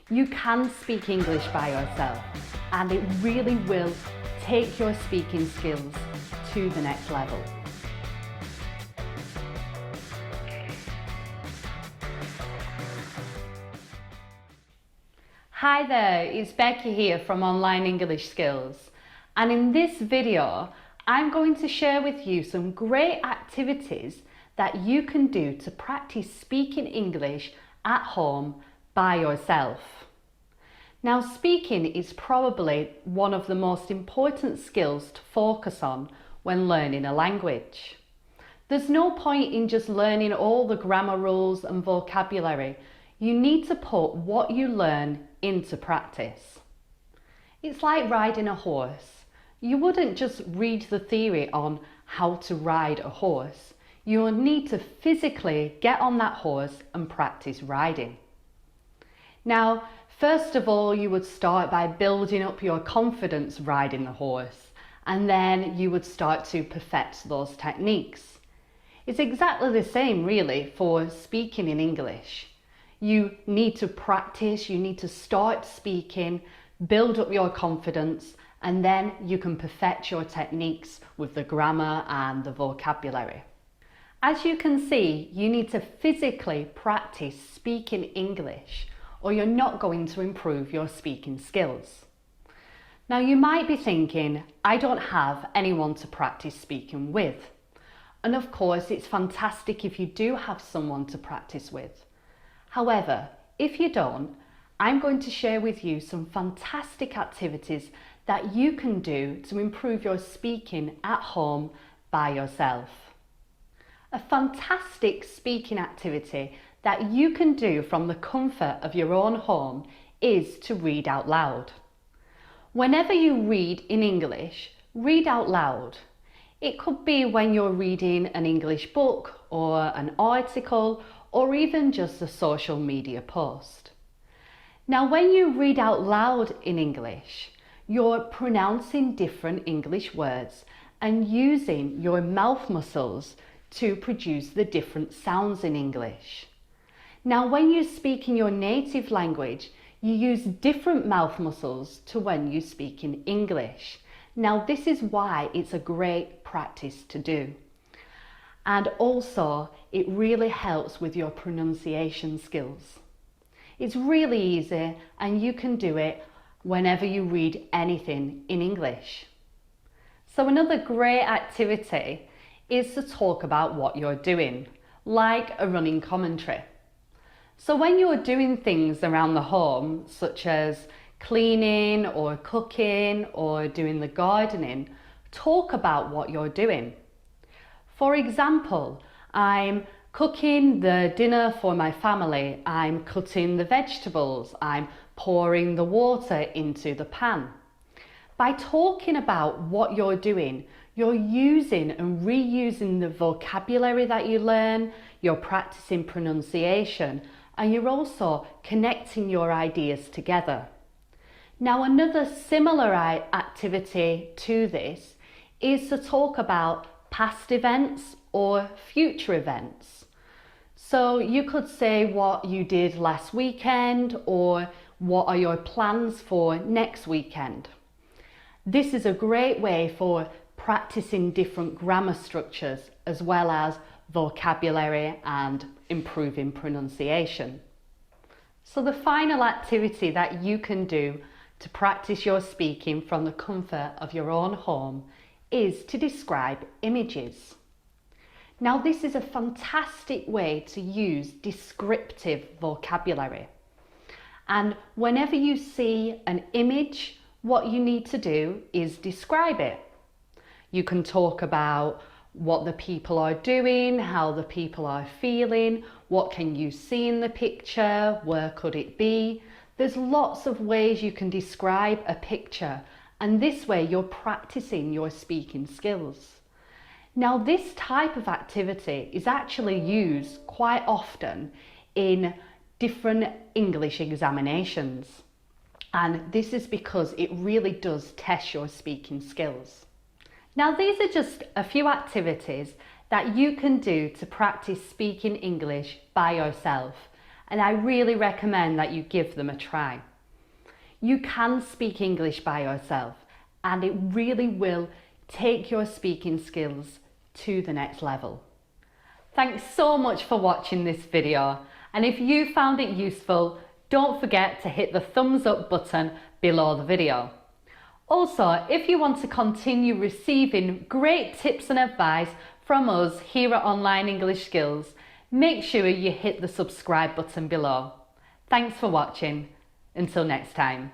You can speak English by yourself, and it really will take your speaking skills to the next level. Hi there, it's Becky here from Online English Skills, and in this video I'm going to share with you some great activities that you can do to practice speaking English at home by yourself. Now, speaking is probably one of the most important skills to focus on when learning a language. There's no point in just learning all the grammar rules and vocabulary. You need to put what you learn into practice. It's like riding a horse. You wouldn't just read the theory on how to ride a horse. You'll need to physically get on that horse and practice riding. Now, first of all, you would start by building up your confidence riding the horse, and then you would start to perfect those techniques. It's exactly the same really for speaking in English. You need to practice, you need to start speaking, build up your confidence, and then you can perfect your techniques with the grammar and the vocabulary. As you can see, you need to physically practice speaking English, or you're not going to improve your speaking skills. Now, you might be thinking, I don't have anyone to practice speaking with. And of course, it's fantastic if you do have someone to practice with. However, if you don't, I'm going to share with you some fantastic activities that you can do to improve your speaking at home by yourself. A fantastic speaking activity that you can do from the comfort of your own home is to read out loud. Whenever you read in English, read out loud. It could be when you're reading an English book or an article or even just a social media post. Now, when you read out loud in English, you're pronouncing different English words and using your mouth muscles to produce the different sounds in English. Now, when you speak in your native language, you use different mouth muscles to when you speak in English. Now, this is why it's a great practice to do. And also, it really helps with your pronunciation skills. It's really easy and you can do it whenever you read anything in English. So another great activity is to talk about what you're doing, like a running commentary. So when you're doing things around the home, such as cleaning or cooking or doing the gardening, talk about what you're doing. For example, I'm cooking the dinner for my family, I'm cutting the vegetables, I'm pouring the water into the pan. By talking about what you're doing, you're using and reusing the vocabulary that you learn, you're practicing pronunciation, and you're also connecting your ideas together. Now, another similar activity to this is to talk about past events or future events. So you could say what you did last weekend or what are your plans for next weekend. This is a great way for practicing different grammar structures as well as vocabulary and improving pronunciation. So the final activity that you can do to practice your speaking from the comfort of your own home is to describe images. Now, this is a fantastic way to use descriptive vocabulary. And whenever you see an image, what you need to do is describe it. You can talk about what the people are doing, how the people are feeling, what can you see in the picture, where could it be? There's lots of ways you can describe a picture, and this way you're practicing your speaking skills. Now, this type of activity is actually used quite often in different English examinations. And this is because it really does test your speaking skills. Now, these are just a few activities that you can do to practice speaking English by yourself. and I really recommend that you give them a try. You can speak English by yourself, and it really will take your speaking skills to the next level. Thanks so much for watching this video, and if you found it useful, don't forget to hit the thumbs up button below the video. Also, if you want to continue receiving great tips and advice from us here at Online English Skills, make sure you hit the subscribe button below. Thanks for watching. Until next time.